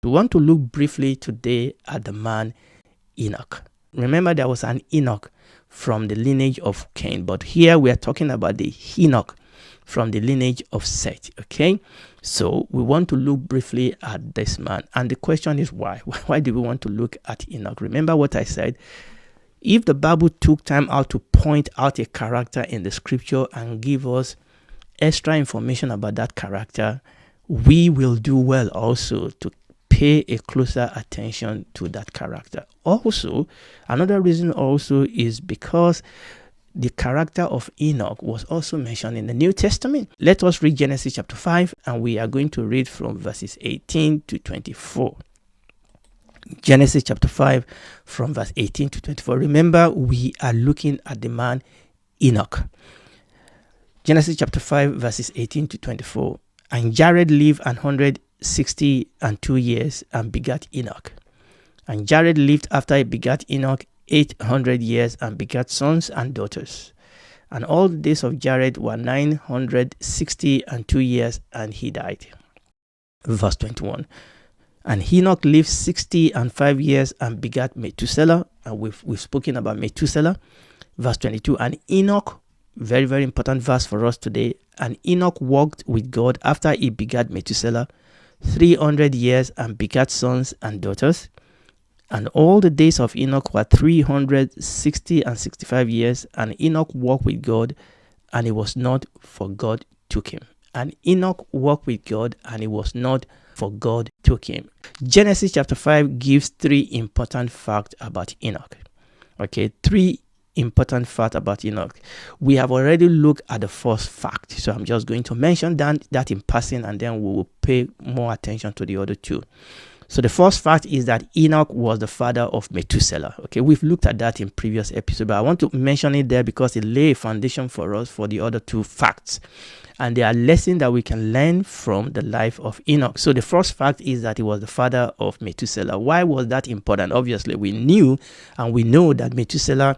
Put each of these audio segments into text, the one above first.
We want to look briefly today at the man Enoch. Remember, there was an Enoch from the lineage of Cain, but here we are talking about the Enoch from the lineage of Seth. Okay, so we want to look briefly at this man, and the question is why? Why do we want to look at Enoch? Remember what I said. If the Bible took time out to point out a character in the scripture and give us extra information about that character, we will do well also to pay a closer attention to that character. Also, another reason also is because the character of Enoch was also mentioned in the New Testament. Let us read Genesis chapter 5, and we are going to read from verses 18 to 24. Genesis chapter 5 from verse 18 to 24. Remember, we are looking at the man Enoch. Genesis chapter 5 verses 18 to 24. And Jared lived 162 years and begat Enoch. And Jared lived after he begat Enoch 800 years and begat sons and daughters. And all the days of Jared were 962 years, and he died. Verse 21. And Enoch lived 65 years and begat Methuselah. And we've spoken about Methuselah. Verse 22. And Enoch, very, very important verse for us today. And Enoch walked with God after he begat Methuselah 300 years and begat sons and daughters. And all the days of Enoch were 365 years. And Enoch walked with God, and it was not, for God took him. And Enoch walked with God, and it was not, for God took him. Genesis chapter 5 gives 3 important facts about Enoch. Okay, 3 important facts about Enoch. We have already looked at the first fact, so I'm just going to mention that in passing, and then we will pay more attention to the other 2. So the first fact is that Enoch was the father of Methuselah. Okay, we've looked at that in previous episodes, but I want to mention it there because it lay a foundation for us for the other 2 facts. And there are lessons that we can learn from the life of Enoch. So the first fact is that he was the father of Methuselah. Why was that important? Obviously, we knew and we know that Methuselah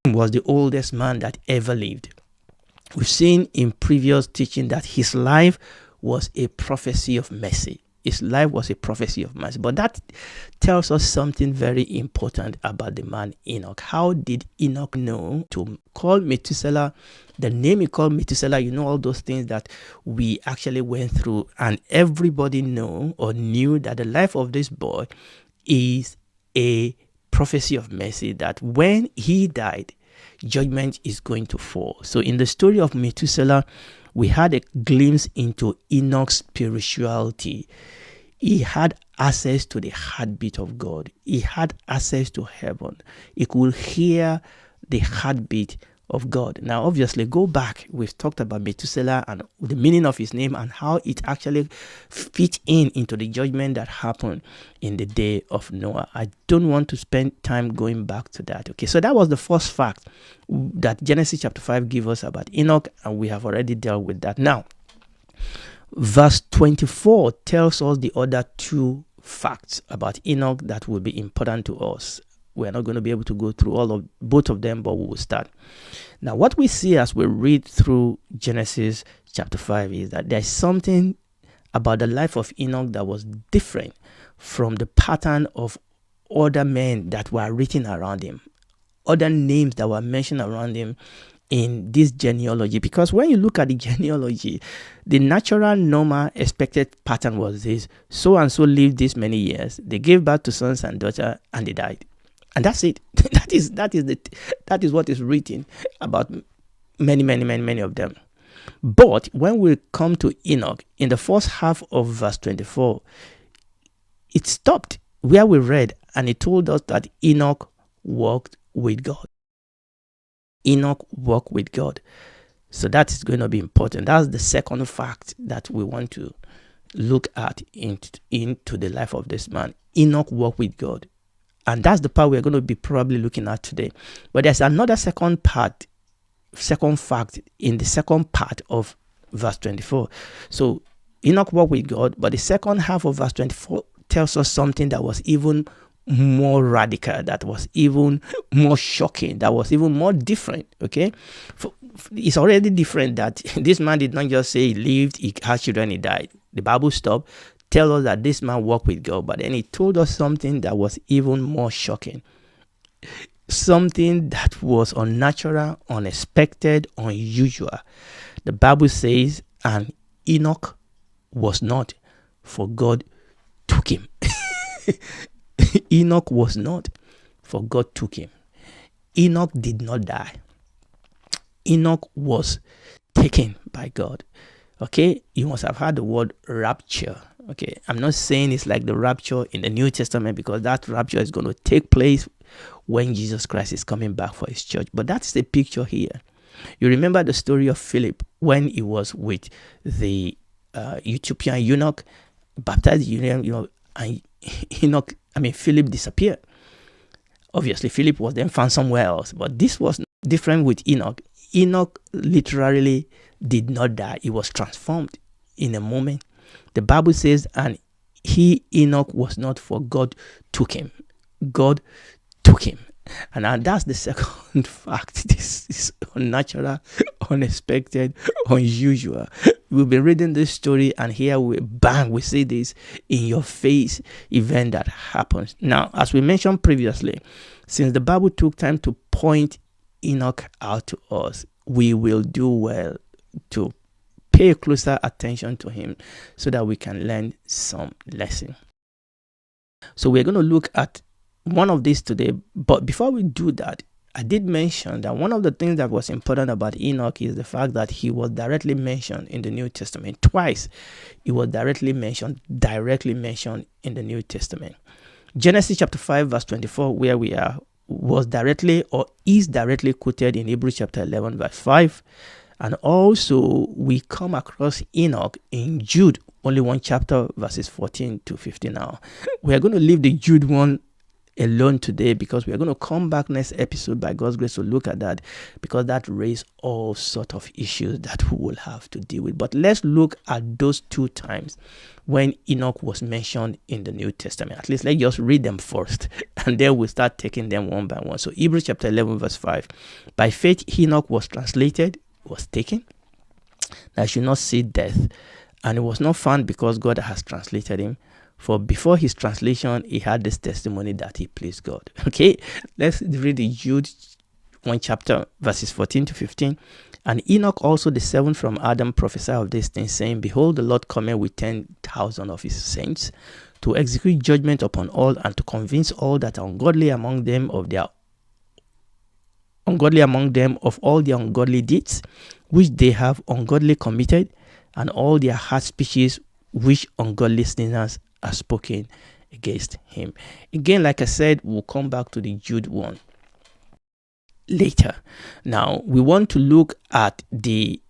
was the oldest man that ever lived. We've seen in previous teaching that his life was a prophecy of mercy. His life was a prophecy of mercy. But that tells us something very important about the man Enoch. How did Enoch know to call Methuselah the name he called Methuselah? You know, all those things that we actually went through, and everybody knew that the life of this boy is a prophecy of mercy, that when he died, judgment is going to fall. So in the story of Methuselah, we had a glimpse into Enoch's spirituality. He had access to the heartbeat of God. He had access to heaven. He could hear the heartbeat of God. Now, obviously, go back. We've talked about Methuselah and the meaning of his name and how it actually fit into the judgment that happened in the day of Noah. I don't want to spend time going back to that. Okay, so that was the first fact that Genesis chapter 5 gives us about Enoch, and we have already dealt with that. Now, verse 24 tells us the other 2 facts about Enoch that will be important to us. We're not going to be able to go through both of them, but we will start. Now, what we see as we read through Genesis chapter 5 is that there's something about the life of Enoch that was different from the pattern of other men that were written around him, other names that were mentioned around him in this genealogy. Because when you look at the genealogy, the natural, normal, expected pattern was this: so and so lived this many years, they gave birth to sons and daughters, and they died. And that's it. That is what is written about many of them. But when we come to Enoch, in the first half of verse 24, it stopped where we read, and it told us that Enoch walked with God. Enoch walked with God. So that is going to be important. That's the second fact that we want to look at into the life of this man. Enoch walked with God. And that's the part we're going to be probably looking at today. But there's another second fact in the second part of verse 24. So Enoch walked with God, but the second half of verse 24 tells us something that was even more radical, that was even more shocking, that was even more different. Okay, it's already different that this man did not just say he lived, he had children, he died. The Bible stopped, tell us that this man walked with God, but then he told us something that was even more shocking. Something that was unnatural, unexpected, unusual. The Bible says, and Enoch was not, for God took him. Enoch was not, for God took him. Enoch did not die. Enoch was taken by God. Okay, you must have heard the word rapture. Okay, I'm not saying it's like the rapture in the New Testament, because that rapture is going to take place when Jesus Christ is coming back for his church. But that's the picture here. You remember the story of Philip when he was with the Ethiopian eunuch, baptized eunuch, and Philip disappeared. Obviously, Philip was then found somewhere else, but this was different with Enoch. Enoch literally did not die. He was transformed in a moment. The Bible says, and Enoch was not, for God took him. God took him. And that's the second fact. This is unnatural, unexpected, unusual. We've been reading this story, and here we see this in your face event that happens. Now, as we mentioned previously, since the Bible took time to point Enoch out to us, we will do well to pay closer attention to him so that we can learn some lesson. So we're going to look at one of these today, but before we do that, I did mention that one of the things that was important about Enoch is the fact that he was directly mentioned in the New Testament. Twice he was directly mentioned in the New Testament. Genesis chapter 5 verse 24, where we are, was directly or is directly quoted in Hebrews chapter 11 verse 5. And also we come across Enoch in Jude, only one chapter, verses 14 to 15. Now we are going to leave the Jude one alone today, because we are going to come back next episode by God's grace to look at that, because that raises all sort of issues that we will have to deal with. But let's look at those two times when Enoch was mentioned in the New Testament. At least let's just read them first, and then we'll start taking them one by one. So Hebrews chapter 11 verse 5, by faith Enoch was translated, was taken, that should not see death, and it was not found, because God has translated him. For before his translation, he had this testimony that he pleased God. Okay, let's read the Jude 1 chapter, verses 14 to 15. And Enoch also, the seventh from Adam, prophesied of these things, saying, Behold, the Lord cometh with 10,000 of his saints, to execute judgment upon all, and to convince all that are ungodly among them of all their ungodly deeds, which they have ungodly committed, and all their hard speeches, which ungodly sinners are spoken against him. Again, like I said, we'll come back to the Jude one later. Now we want to look at the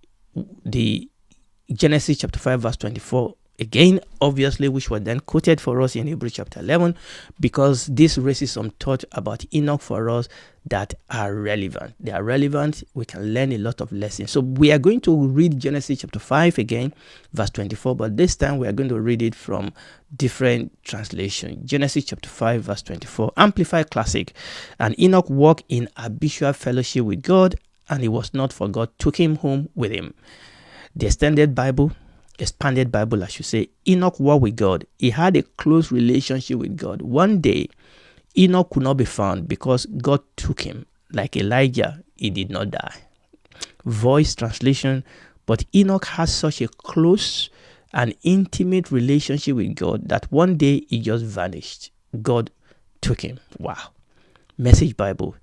Genesis chapter 5 verse 24 again, obviously, which was then quoted for us in Hebrews chapter 11, because this raises some thought about Enoch for us that are relevant. They are relevant. We can learn a lot of lessons. So we are going to read Genesis chapter 5 again, verse 24, but this time we are going to read it from different translation. Genesis chapter 5 verse 24, Amplified Classic. And Enoch walked in habitual fellowship with God, and he was not, for God took him home with him. The expanded Bible, I should say, Enoch walked with God. He had a close relationship with God. One day, Enoch could not be found because God took him. Like Elijah, he did not die. Voice translation, but Enoch has such a close and intimate relationship with God that one day he just vanished. God took him. Wow. Message Bible,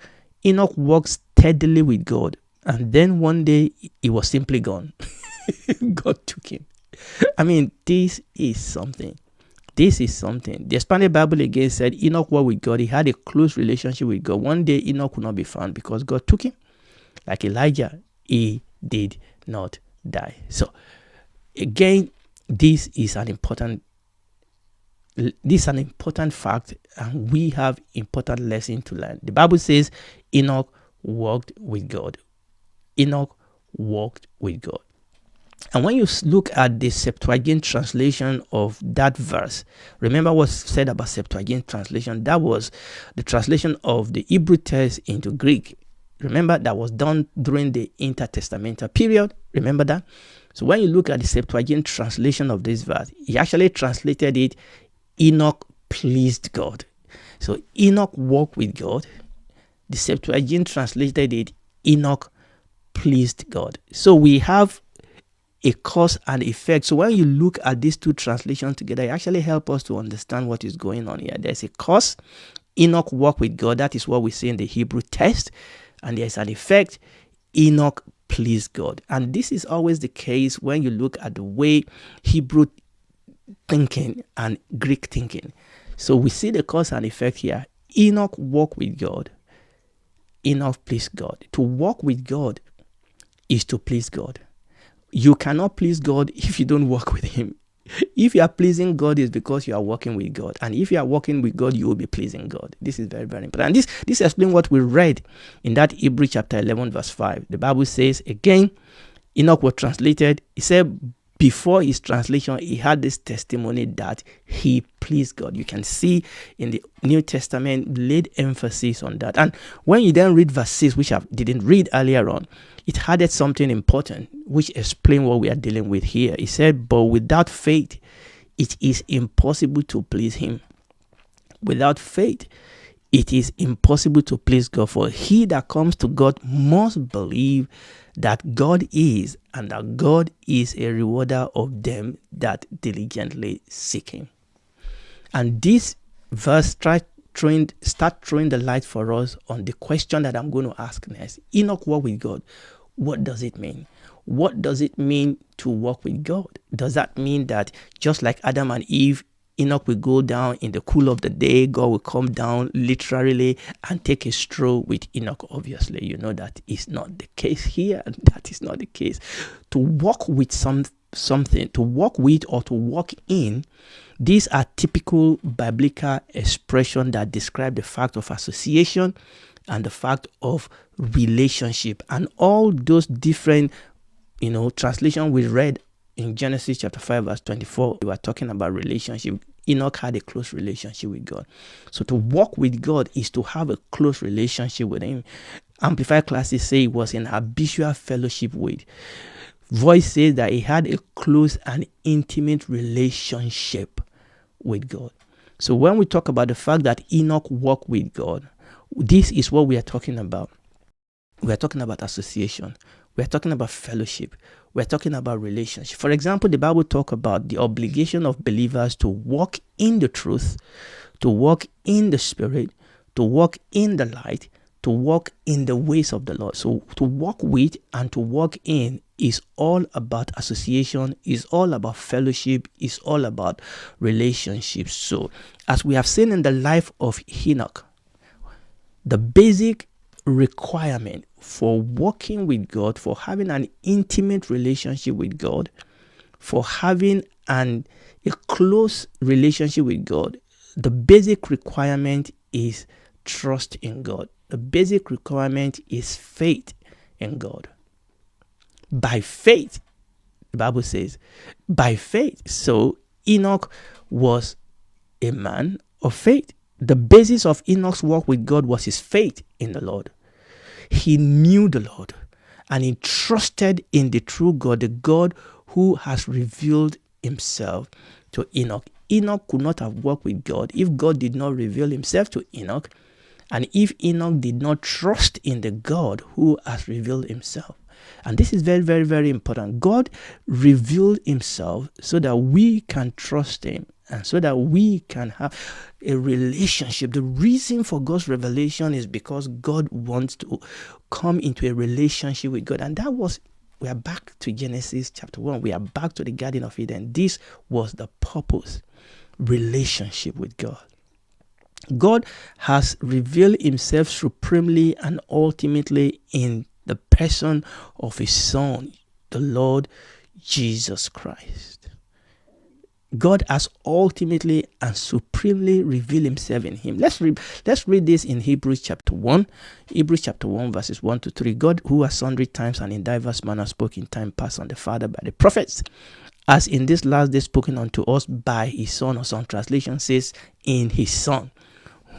Enoch walked steadily with God, and then one day he was simply gone. God took him. I mean, this is something. The Expanded Bible again said Enoch walked with God. He had a close relationship with God. One day Enoch could not be found because God took him. Like Elijah, he did not die. So again, this is an important fact, and we have important lesson to learn. The Bible says Enoch walked with God. Enoch walked with God. And when you look at the Septuagint translation of that verse, remember what's said about Septuagint translation? That was the translation of the Hebrew text into Greek. Remember, that was done during the intertestamental period. Remember that? So when you look at the Septuagint translation of this verse, he actually translated it, Enoch pleased God. So Enoch walked with God. The Septuagint translated it, Enoch pleased God. So we have a cause and effect. So when you look at these two translations together, it actually help us to understand what is going on here. There's a cause, Enoch walked with God. That is what we see in the Hebrew text. And there's an effect, Enoch pleased God. And this is always the case when you look at the way Hebrew thinking and Greek thinking. So we see the cause and effect here. Enoch walked with God. Enoch pleased God. To walk with God is to please God. You cannot please God if you don't walk with him. If you are pleasing God, it's because you are walking with God. And if you are walking with God, you will be pleasing God. This is very, very important. And this explains what we read in that Hebrew chapter 11, verse 5. The Bible says, again, Enoch was translated. He said, before his translation, he had this testimony that he pleased God. You can see in the New Testament, laid emphasis on that. And when you then read verse 6, which I didn't read earlier on, it added something important, which explains what we are dealing with here. He said, but without faith, it is impossible to please him. Without faith, it is impossible to please God. For he that comes to God must believe that God is, and that God is a rewarder of them that diligently seek him. And this verse start throwing the light for us on the question that I'm going to ask next. Enoch walked with God. What does it mean? What does it mean to walk with God? Does that mean that just like Adam and Eve, Enoch will go down in the cool of the day, God will come down literally and take a stroll with Enoch? Obviously, you know that is not the case here, and that is not the case. To walk with something, to walk with or to walk in, these are typical biblical expressions that describe the fact of association and the fact of relationship. And all those different, translation we read in Genesis chapter 5, verse 24, we were talking about relationship. Enoch had a close relationship with God. So to walk with God is to have a close relationship with him. Amplified classes say it was in habitual fellowship with. Voice says that he had a close and intimate relationship with God. So when we talk about the fact that Enoch walked with God, this is what we are talking about. We are talking about association. We are talking about fellowship. We are talking about relationship. For example, the Bible talks about the obligation of believers to walk in the truth, to walk in the Spirit, to walk in the light, to walk in the ways of the Lord. So to walk with and to walk in is all about association, is all about fellowship, is all about relationships. So as we have seen in the life of Enoch, the basic requirement for walking with God, for having an intimate relationship with God, for having a close relationship with God, the basic requirement is trust in God. The basic requirement is faith in God. By faith, the Bible says, by faith. So Enoch was a man of faith. The basis of Enoch's walk with God was his faith in the Lord. He knew the Lord and he trusted in the true God, the God who has revealed himself to Enoch. Enoch could not have walked with God if God did not reveal himself to Enoch, and if Enoch did not trust in the God who has revealed himself. And this is very, very, very important. God revealed himself so that we can trust him and so that we can have a relationship. The reason for God's revelation is because God wants to come into a relationship with God. And we are back to Genesis chapter 1. We are back to the Garden of Eden. This was the purpose, relationship with God. God has revealed himself supremely and ultimately in the person of his Son, the Lord Jesus Christ. God has ultimately and supremely revealed himself in him. Let's read this in Hebrews chapter 1. Hebrews chapter 1 verses 1 to 3. God, who at sundry times and in diverse manners spoke in time past on the Father by the prophets, as in this last day spoken unto us by his Son, or some translation says in his Son,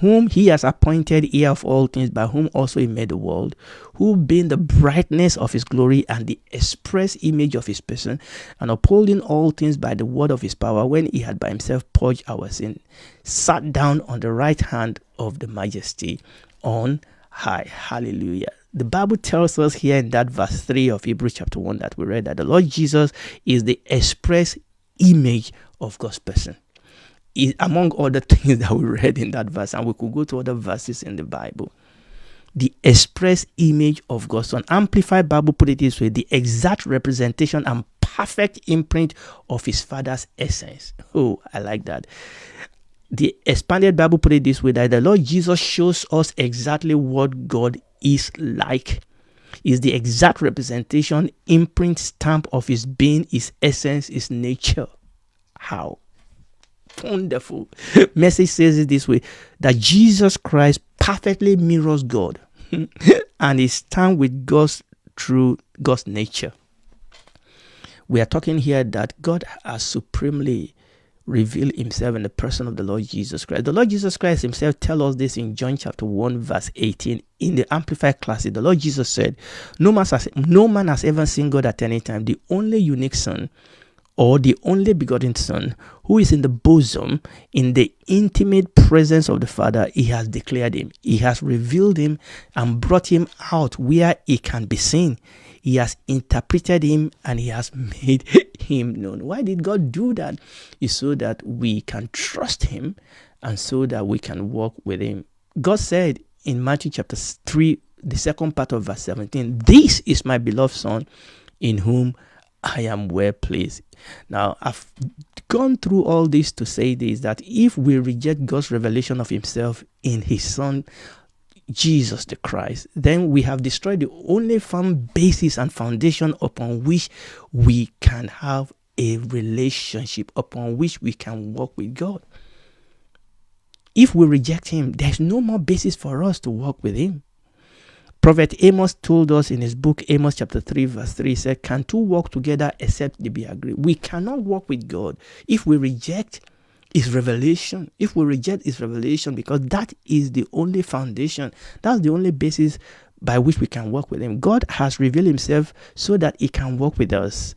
whom he has appointed heir of all things, by whom also he made the world, who being the brightness of his glory and the express image of his person, and upholding all things by the word of his power, when he had by himself purged our sin, sat down on the right hand of the majesty on high. Hallelujah. The Bible tells us here in that verse 3 of Hebrews chapter 1 that we read, that the Lord Jesus is the express image of God's person. Among other things that we read in that verse, and we could go to other verses in the Bible. The express image of God's Son. Amplified Bible put it this way: the exact representation and perfect imprint of his Father's essence. Oh, I like that. The Expanded Bible put it this way: that the Lord Jesus shows us exactly what God is like. Is the exact representation, imprint, stamp of his being, his essence, his nature. How wonderful. Message says it this way: that Jesus Christ perfectly mirrors God and is stamped with God's through God's nature. We are talking here that God has supremely revealed himself in the person of the Lord Jesus Christ. The Lord Jesus Christ himself tells us this in John chapter 1 verse 18 in the Amplified Classic. The Lord Jesus said, no man has ever seen God at any time. The only unique Son, or the only begotten Son, who is in the bosom, in the intimate presence of the Father, he has declared him. He has revealed him and brought him out where he can be seen. He has interpreted him and he has made him known. Why did God do that? It's so that we can trust him and so that we can walk with him. God said in Matthew chapter 3, the second part of verse 17, this is my beloved Son, in whom I am well pleased. Now, I've gone through all this to say this, that if we reject God's revelation of himself in his Son, Jesus the Christ, then we have destroyed the only firm basis and foundation upon which we can have a relationship, upon which we can walk with God. If we reject him, there's no more basis for us to walk with him. Prophet Amos told us in his book, Amos chapter 3 verse 3, said, can two walk together except they be agreed? We cannot walk with God if we reject his revelation. If we reject his revelation, because that is the only foundation. That's the only basis by which we can walk with him. God has revealed himself so that he can walk with us.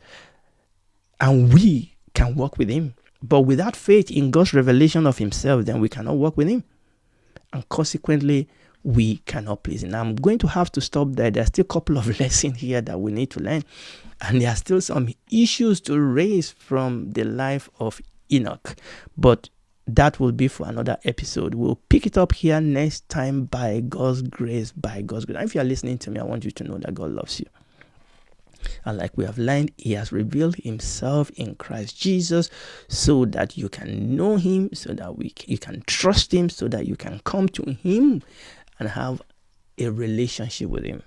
And we can walk with him. But without faith in God's revelation of himself, then we cannot walk with him. And consequently, we cannot please him. Now, I'm going to have to stop there. There's still a couple of lessons here that we need to learn. And there are still some issues to raise from the life of Enoch. But that will be for another episode. We'll pick it up here next time by God's grace, And if you are listening to me, I want you to know that God loves you. And like we have learned, he has revealed himself in Christ Jesus so that you can know him, so that you can trust him, so that you can come to him and have a relationship with him.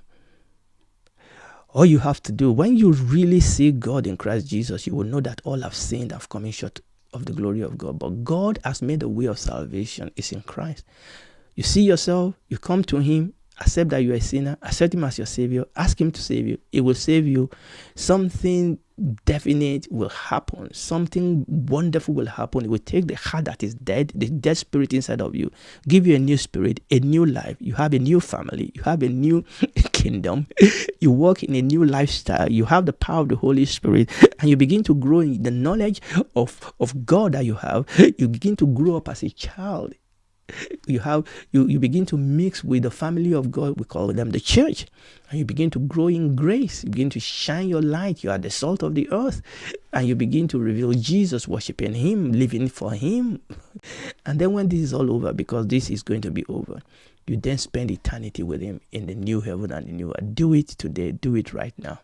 All you have to do, when you really see God in Christ Jesus, you will know that all have sinned, have come short of the glory of God. But God has made a way of salvation. It's in Christ. You see yourself, you come to him, accept that you are a sinner, accept him as your savior, ask him to save you. It will save you. Something definite will happen. Something wonderful will happen. It will take the heart that is dead, the dead spirit inside of you, give you a new spirit, a new life. You have a new family. You have a new kingdom. You walk in a new lifestyle. You have the power of the Holy Spirit, and you begin to grow in the knowledge of God that you have. You begin to grow up as a child. You begin to mix with the family of God. We call them the church, and you begin to grow in grace. You begin to shine your light. You are the salt of the earth, and you begin to reveal Jesus, worshiping him, living for him. And then when this is all over, because this is going to be over, you then spend eternity with him in the new heaven and the new earth. Do it today. Do it right now.